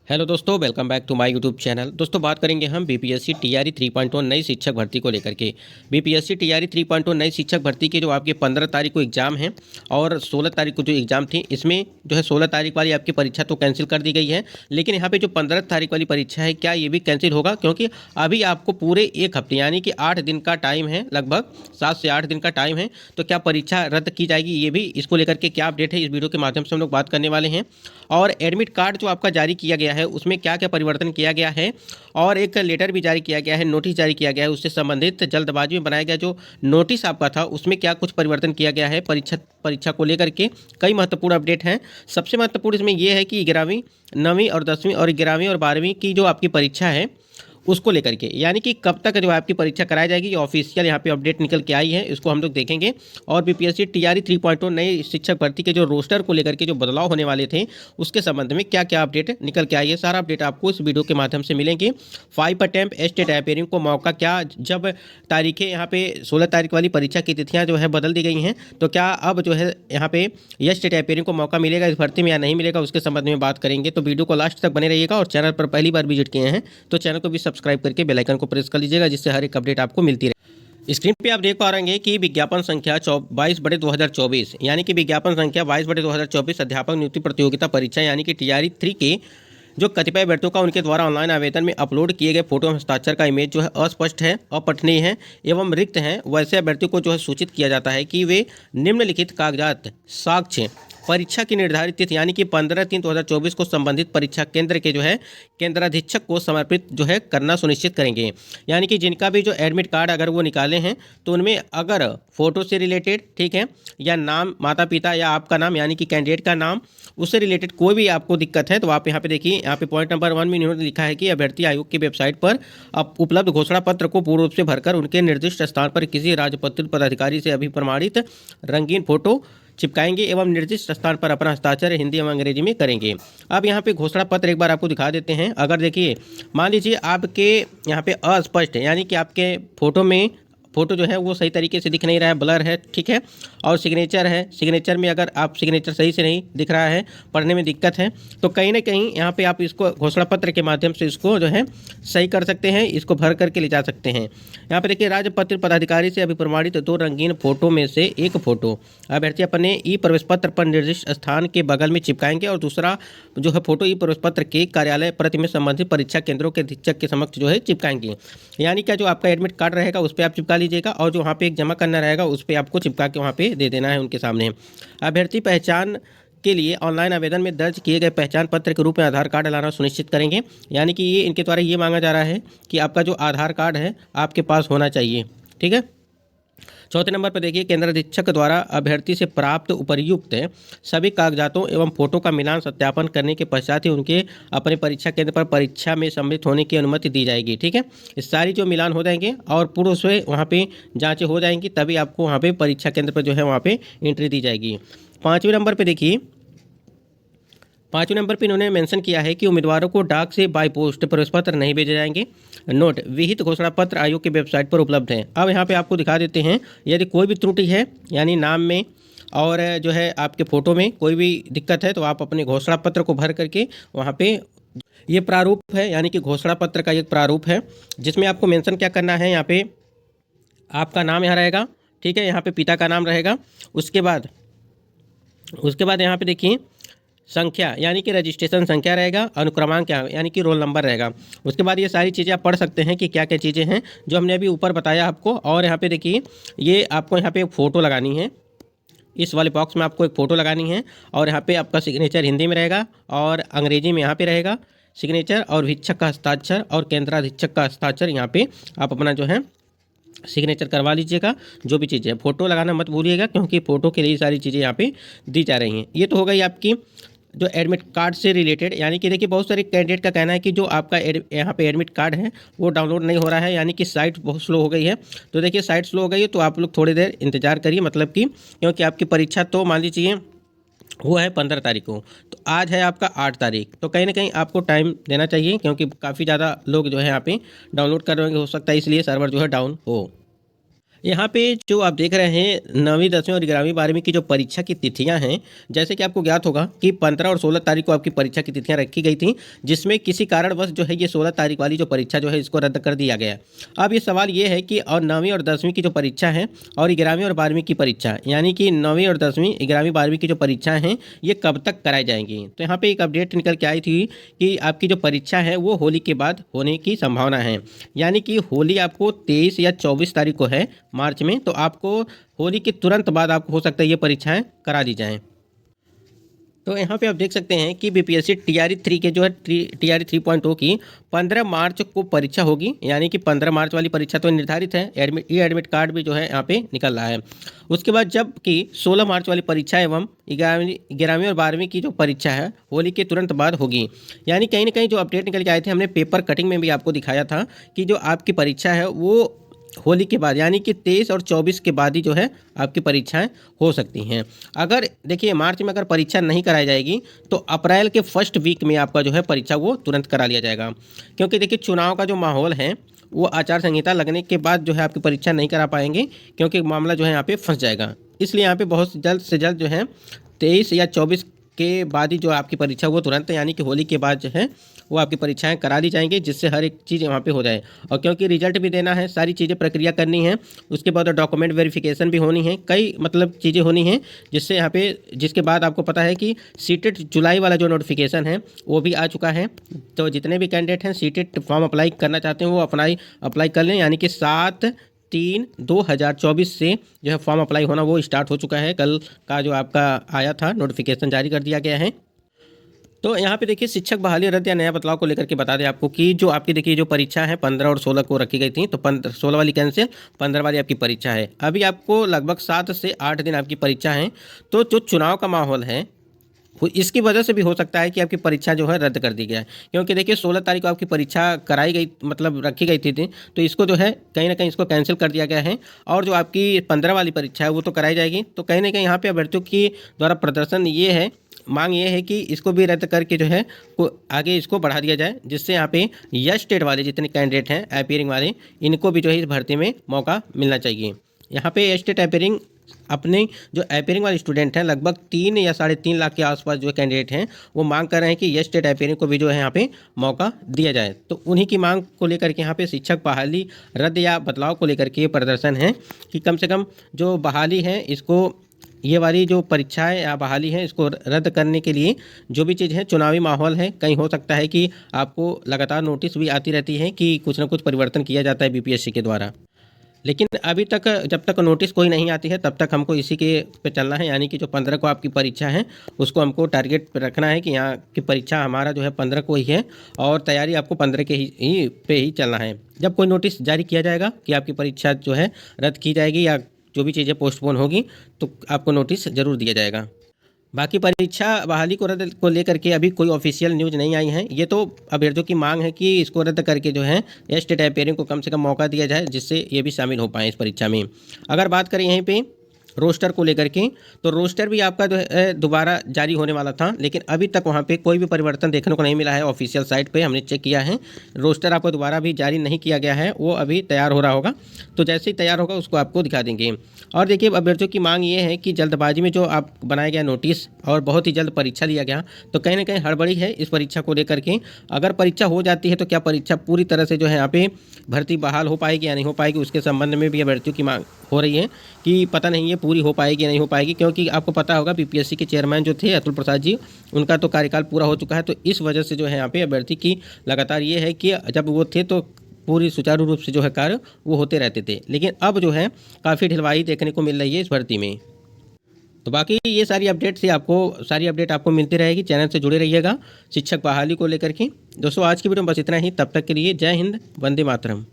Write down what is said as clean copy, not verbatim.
Hello दोस्तों, welcome back to my YouTube channel. दोस्तों बात करेंगे हम बीपीएससी टीआरई 3.1 नई शिक्षक भर्ती को लेकर के। बीपीएससी टीआरई 3.1 नई शिक्षक भर्ती के जो आपके 15 तारीख को एग्जाम है और 16 तारीख को जो एग्जाम थी, इसमें जो है 16 तारीख वाली आपकी परीक्षा तो कैंसिल कर दी गई है, लेकिन यहाँ पे जो 15 तारीख वाली परीक्षा है क्या ये भी कैंसिल होगा? क्योंकि अभी आपको पूरे एक हफ्ते यानी कि 8 दिन का टाइम है, लगभग 7 से 8 दिन का टाइम है। तो क्या परीक्षा रद्द की जाएगी, ये भी इसको लेकर के क्या अपडेट है इस वीडियो के माध्यम से हम लोग बात करने वाले हैं। और एडमिट कार्ड जो आपका जारी किया गया है उसमें क्या क्या परिवर्तन किया गया है, और एक लेटर भी जारी किया गया है, नोटिस जारी किया गया है, उससे संबंधित जल्दबाजी में बनाया गया जो नोटिस आपका था उसमें क्या कुछ परिवर्तन किया गया है परीक्षा को लेकर के कई महत्वपूर्ण अपडेट हैं। सबसे महत्वपूर्ण इसमें यह है कि 11वीं 9वीं और 10वीं और 11वीं और 12वीं की जो आपकी परीक्षा है उसको लेकर के, यानी कि कब तक जो आपकी परीक्षा कराई जाएगी, ये ऑफिशियल यहाँ पे अपडेट निकल के आई है, इसको हम लोग देखेंगे। और बीपीएससी टीआरई 3.0 नई शिक्षक भर्ती के जो रोस्टर को लेकर के जो बदलाव होने वाले थे उसके संबंध में क्या क्या अपडेट निकल के आई है, सारा अपडेट आपको इस वीडियो के माध्यम से मिलेंगे। 5 अटेम्प्ट स्टेट अपेयरिंग को मौका, क्या जब तारीखें यहाँ पे 16 तारीख वाली परीक्षा की तिथियाँ जो है बदल दी गई हैं, तो क्या अब जो है यहाँ पे यस स्टेट अपेयरिंग को मौका मिलेगा इस भर्ती में या नहीं मिलेगा, उसके संबंध में बात करेंगे। तो वीडियो को लास्ट तक बने रहिएगा और चैनल पर पहली बार विजिट किए हैं तो चैनल को भी सब्सक्राइब करके बेल आइकन को प्रेस कर लीजिएगा, जिससे हर एक अपडेट आपको मिलती रहे। स्क्रीन पे आप देख पा रहे हैं कि विज्ञापन संख्या 22/2024 यानी कि विज्ञापन संख्या 22/2024 अध्यापक नियुक्ति प्रतियोगिता परीक्षा यानी कि टीआरई 3 के जो कतिपय अभ्यर्थियों का उनके द्वारा ऑनलाइन आवेदन में अपलोड किए गए फोटो एवं हस्ताक्षर का इमेज जो है अस्पष्ट है, अपठनीय है एवं रिक्त है, वैसे अभ्यर्थियों को जो है सूचित किया जाता है कि वे निम्नलिखित कागजात साक्ष्य परीक्षा की निर्धारित तिथि यानी कि 15/3/2024 को संबंधित परीक्षा केंद्र के जो है केंद्राधीक्षक को समर्पित जो है करना सुनिश्चित करेंगे। यानी कि जिनका भी जो एडमिट कार्ड अगर वो निकाले हैं तो उनमें अगर फोटो से रिलेटेड, ठीक है, या नाम माता पिता या आपका नाम यानी कि कैंडिडेट का नाम, उससे रिलेटेड कोई भी आपको दिक्कत है तो आप यहाँ पे देखिए, यहाँ पे पॉइंट नंबर 1 में इन्होंने लिखा है कि अभ्यर्थी आयोग की वेबसाइट पर उपलब्ध घोषणा पत्र को पूर्ण रूप से भरकर उनके निर्दिष्ट स्थान पर किसी राजपत्रित पदाधिकारी से अभिप्रमाणित रंगीन फोटो चिपकाएंगे एवं निर्दिष्ट स्थान पर अपना हस्ताक्षर हिंदी एवं अंग्रेजी में करेंगे। अब यहाँ पे घोषणा पत्र एक बार आपको दिखा देते हैं। अगर देखिए, मान लीजिए आपके यहाँ पे अस्पष्ट है, यानी कि आपके फोटो में फोटो जो है वो सही तरीके से दिख नहीं रहा है, ब्लर है, ठीक है, और सिग्नेचर है, सिग्नेचर में अगर आप सिग्नेचर सही से नहीं दिख रहा है, पढ़ने में दिक्कत है, तो कहीं ना कहीं यहाँ पे आप इसको घोषणा पत्र के माध्यम से इसको जो है सही कर सकते हैं, इसको भर करके ले जा सकते हैं। यहाँ पे देखिए, राजपत्र पदाधिकारी से अभिप्रमाणित 2 रंगीन फोटो में से एक फोटो अभ्यर्थी अपने ई प्रवेश पत्र पर निर्दिष्ट स्थान के बगल में चिपकाएंगे और दूसरा जो है फोटो ई प्रवेश पत्र के कार्यालय प्रति में संबंधित परीक्षा केंद्रों के अधीक्षक के समक्ष जो है चिपकाएंगे। यानी क्या जो आपका एडमिट कार्ड रहेगा उस पर आप चिपका लीजिएगा और जो वहाँ पे एक जमा करना रहेगा उस पर आपको चिपका के वहाँ पे दे देना है उनके सामने। अभ्यर्थी पहचान के लिए ऑनलाइन आवेदन में दर्ज किए गए पहचान पत्र के रूप में आधार कार्ड लाना सुनिश्चित करेंगे। यानी कि ये इनके द्वारा ये मांगा जा रहा है कि आपका जो आधार कार्ड है आपके पास होना चाहिए, ठीक है। चौथे नंबर पर देखिए, केंद्र अधीक्षक द्वारा अभ्यर्थी से प्राप्त उपर्युक्त सभी कागजातों एवं फोटो का मिलान सत्यापन करने के पश्चात ही उनके अपने परीक्षा केंद्र पर परीक्षा में सम्मिलित होने की अनुमति दी जाएगी, ठीक है। इस सारी जो मिलान हो जाएंगे और पूर्व से वहाँ पे जाँचें हो जाएंगी, तभी आपको वहाँ पे परीक्षा केंद्र पर जो है वहाँ पे एंट्री दी जाएगी। 5वें नंबर पर देखिए, 5वें नंबर पर इन्होंने मेंशन किया है कि उम्मीदवारों को डाक से बाय पोस्ट प्रवेश पत्र नहीं भेजे जाएंगे। नोट, विहित घोषणा पत्र आयोग की वेबसाइट पर उपलब्ध है। अब यहाँ पे आपको दिखा देते हैं, यदि कोई भी त्रुटि है यानी नाम में और जो है आपके फ़ोटो में कोई भी दिक्कत है तो आप अपने घोषणा पत्र को भर करके वहाँ पे, ये प्रारूप है यानी कि घोषणा पत्र का एक प्रारूप है जिसमें आपको मेंशन क्या करना है, यहाँ पे आपका नाम यहाँ रहेगा, ठीक है, यहाँ पे पिता का नाम रहेगा, उसके बाद यहाँ पे देखिए संख्या यानी कि रजिस्ट्रेशन संख्या रहेगा, अनुक्रमांक क्या यानी कि रोल नंबर रहेगा। उसके बाद ये सारी चीज़ें आप पढ़ सकते हैं कि क्या क्या चीज़ें हैं जो हमने अभी ऊपर बताया आपको। और यहाँ पे देखिए, ये आपको यहाँ पे एक फ़ोटो लगानी है, इस वाले बॉक्स में आपको एक फ़ोटो लगानी है और यहाँ पे आपका सिग्नेचर हिंदी में रहेगा और अंग्रेजी में यहाँ पे रहेगा सिग्नेचर, और अधीक्षक का हस्ताक्षर और केंद्राधीक्षक का हस्ताक्षर, यहाँ पे आप अपना जो है सिग्नेचर करवा लीजिएगा। जो भी चीज़ें, फ़ोटो लगाना मत भूलिएगा क्योंकि फ़ोटो के लिए सारी चीज़ें यहाँ पे दी जा रही हैं। ये तो हो गई आपकी जो एडमिट कार्ड से रिलेटेड। यानी कि देखिए, बहुत सारे कैंडिडेट का कहना है कि जो आपका यहाँ पे एडमिट कार्ड है वो डाउनलोड नहीं हो रहा है, यानी कि साइट बहुत स्लो हो गई है। तो देखिए, साइट स्लो हो गई है तो आप लोग थोड़ी देर इंतजार करिए, मतलब कि क्योंकि आपकी परीक्षा तो मान लीजिए वो है 15 तारीख को, तो आज है आपका 8 तारीख, तो कहीं ना कहीं आपको टाइम देना चाहिए क्योंकि काफ़ी ज़्यादा लोग जो है यहाँ पे डाउनलोड कर रहे होंगे, हो सकता है इसलिए सर्वर जो है डाउन हो। यहाँ पे जो आप देख रहे हैं 9वीं 10वीं और 11वीं 12वीं की जो परीक्षा की तिथियां हैं, जैसे कि आपको ज्ञात होगा कि 15 और 16 तारीख को आपकी परीक्षा की तिथियां रखी गई थी, जिसमें किसी कारणवश जो है ये 16 तारीख वाली जो परीक्षा जो है इसको रद्द कर दिया गया। अब ये सवाल ये है कि और 9वीं और 10वीं की जो परीक्षा है और 11वीं और 12वीं की परीक्षा, यानी कि 9वीं और 10वीं 11वीं 12वीं की जो परीक्षाएँ हैं ये कब तक कराई जाएंगी। तो यहाँ पर एक अपडेट निकल के आई थी कि आपकी जो परीक्षा है वो होली के बाद होने की संभावना है, यानी कि होली आपको 23 या 24 तारीख को है मार्च में, तो आपको होली के तुरंत बाद आपको हो सकता है ये परीक्षाएं करा दी जाएं। तो यहाँ पे आप देख सकते हैं कि बीपीएससी टीआरई 3 के जो है टीआरई 3.0 की 15 मार्च को परीक्षा होगी, यानी कि 15 मार्च वाली परीक्षा तो निर्धारित है। एडमिट कार्ड भी जो है यहाँ पे निकल रहा है। उसके बाद जबकि 16 मार्च वाली परीक्षा एवं 11वीं और 12वीं की जो परीक्षा है होली के तुरंत बाद होगी। यानी कहीं ना कहीं जो अपडेट निकल के आए थे, हमने पेपर कटिंग में भी आपको दिखाया था कि जो आपकी परीक्षा है वो होली के बाद यानी कि 23 और 24 के बाद ही जो है आपकी परीक्षाएं हो सकती हैं। अगर देखिए मार्च में अगर परीक्षा नहीं कराई जाएगी तो अप्रैल के फर्स्ट वीक में आपका जो है परीक्षा वो तुरंत करा लिया जाएगा, क्योंकि देखिए चुनाव का जो माहौल है वो आचार संहिता लगने के बाद जो है आपकी परीक्षा नहीं करा पाएंगे, क्योंकि मामला जो है यहाँ पे फंस जाएगा। इसलिए यहाँ पे बहुत जल्द से जल्द जो है 23 या 24 के बाद ही जो आपकी परीक्षा वो तुरंत यानी कि होली के बाद जो है वो आपकी परीक्षाएं करा दी जाएंगी, जिससे हर एक चीज़ वहाँ पे हो जाए। और क्योंकि रिजल्ट भी देना है, सारी चीज़ें प्रक्रिया करनी है, उसके बाद डॉक्यूमेंट वेरिफिकेशन भी होनी है, कई मतलब चीज़ें होनी हैं, जिससे यहाँ पे जिसके बाद आपको पता है कि सीटेट जुलाई वाला जो नोटिफिकेशन है वो भी आ चुका है। तो जितने भी कैंडिडेट हैं सीटेट फॉर्म अप्लाई करना चाहते हैं वो अप्लाई कर लें, यानी कि 7/3/2024 से जो है फॉर्म अप्लाई होना वो स्टार्ट हो चुका है। कल का जो आपका आया था नोटिफिकेशन जारी कर दिया गया है। तो यहाँ पे देखिए शिक्षक बहाली रद्द या नया बदलाव को लेकर के बता दें आपको कि जो आपकी देखिए जो परीक्षा है 15 और 16 को रखी गई थी, तो 16 वाली कैंसिल, 15 वाली आपकी परीक्षा है। अभी आपको लगभग 7 से 8 दिन आपकी परीक्षा है। तो जो चुनाव का माहौल है इसकी वजह से भी हो सकता है कि आपकी परीक्षा जो है रद्द कर दी गया है, क्योंकि देखिए 16 तारीख को आपकी परीक्षा कराई गई मतलब रखी गई थी तो इसको जो है कहीं ना कहीं इसको कैंसिल कर दिया गया है। और जो आपकी 15 वाली परीक्षा है वो तो कराई जाएगी। तो कहीं ना कहीं यहाँ पे अभ्यर्थियों की द्वारा प्रदर्शन ये है, मांग ये है कि इसको भी रद्द करके जो है आगे इसको बढ़ा दिया जाए, जिससे यहाँ पे यस स्टेट वाले जितने कैंडिडेट हैं अपीयरिंग वाले, इनको भी जो है इस भर्ती में मौका मिलना चाहिए। यहाँ पे यस स्टेट अपीयरिंग अपने जो अपीयरिंग वाले स्टूडेंट हैं लगभग 3 या 3.5 लाख के आसपास जो कैंडिडेट हैं वो मांग कर रहे हैं कि यस स्टेट अपीयरिंग को भी जो है यहाँ पे मौका दिया जाए। तो उन्हीं की मांग को लेकर के यहाँ पे शिक्षक बहाली रद्द या बदलाव को लेकर के ये प्रदर्शन है कि कम से कम जो बहाली है इसको, ये वाली जो परीक्षाएं या बहाली है इसको रद्द करने के लिए जो भी चीज़ है, चुनावी माहौल है, कहीं हो सकता है कि आपको लगातार नोटिस भी आती रहती है कि कुछ ना कुछ परिवर्तन किया जाता है बीपीएससी के द्वारा। लेकिन अभी तक जब तक नोटिस कोई नहीं आती है तब तक हमको इसी के पे चलना है, यानी कि जो 15 को आपकी परीक्षा है उसको हमको टारगेट पे रखना है कि यहाँ की परीक्षा हमारा जो है 15 को ही है और तैयारी आपको 15 के ही पे ही चलना है। जब कोई नोटिस जारी किया जाएगा कि आपकी परीक्षा जो है रद्द की जाएगी या जो भी चीज़ें पोस्टपोन होगी तो आपको नोटिस ज़रूर दिया जाएगा। बाकी परीक्षा बहाली को रद्द को लेकर के अभी कोई ऑफिशियल न्यूज़ नहीं आई है। ये तो अभ्यर्थियों की मांग है कि इसको रद्द करके जो है स्टेट अपीयरिंग को कम से कम मौका दिया जाए, जिससे ये भी शामिल हो पाएँ इस परीक्षा में। अगर बात करें यहीं पे रोस्टर को लेकर के, तो रोस्टर भी आपका जो है दोबारा जारी होने वाला था, लेकिन अभी तक वहाँ पे कोई भी परिवर्तन देखने को नहीं मिला है। ऑफिशियल साइट पे हमने चेक किया है, रोस्टर आपको दोबारा भी जारी नहीं किया गया है, वो अभी तैयार हो रहा होगा। तो जैसे ही तैयार होगा उसको आपको दिखा देंगे। और देखिए अभ्यर्थियों की मांग ये है कि जल्दबाजी में जो आप बनाया गया नोटिस और बहुत ही जल्द परीक्षा लिया गया, तो कहीं ना कहीं हड़बड़ी है इस परीक्षा को लेकर के। अगर परीक्षा हो जाती है तो क्या परीक्षा पूरी तरह से जो है यहाँ पे भर्ती बहाल हो पाएगी या नहीं हो पाएगी, उसके संबंध में भी अभ्यर्थियों की मांग हो रही है कि पता नहीं ये पूरी हो पाएगी या नहीं हो पाएगी। क्योंकि आपको पता होगा बीपीएससी के चेयरमैन जो थे अतुल प्रसाद जी, उनका तो कार्यकाल पूरा हो चुका है। तो इस वजह से जो है यहाँ पे अभ्यर्थी की लगातार ये है कि जब वो थे तो पूरी सुचारू रूप से जो है कार्य वो होते रहते थे, लेकिन अब जो है काफ़ी ढिलवाई देखने को मिल रही है इस भर्ती में। तो बाकी ये सारी अपडेट आपको मिलती रहेगी, चैनल से जुड़े रहिएगा शिक्षक बहाली को लेकर के। दोस्तों आज की वीडियो में बस इतना ही, तब तक के लिए जय हिंद, वंदे मातरम।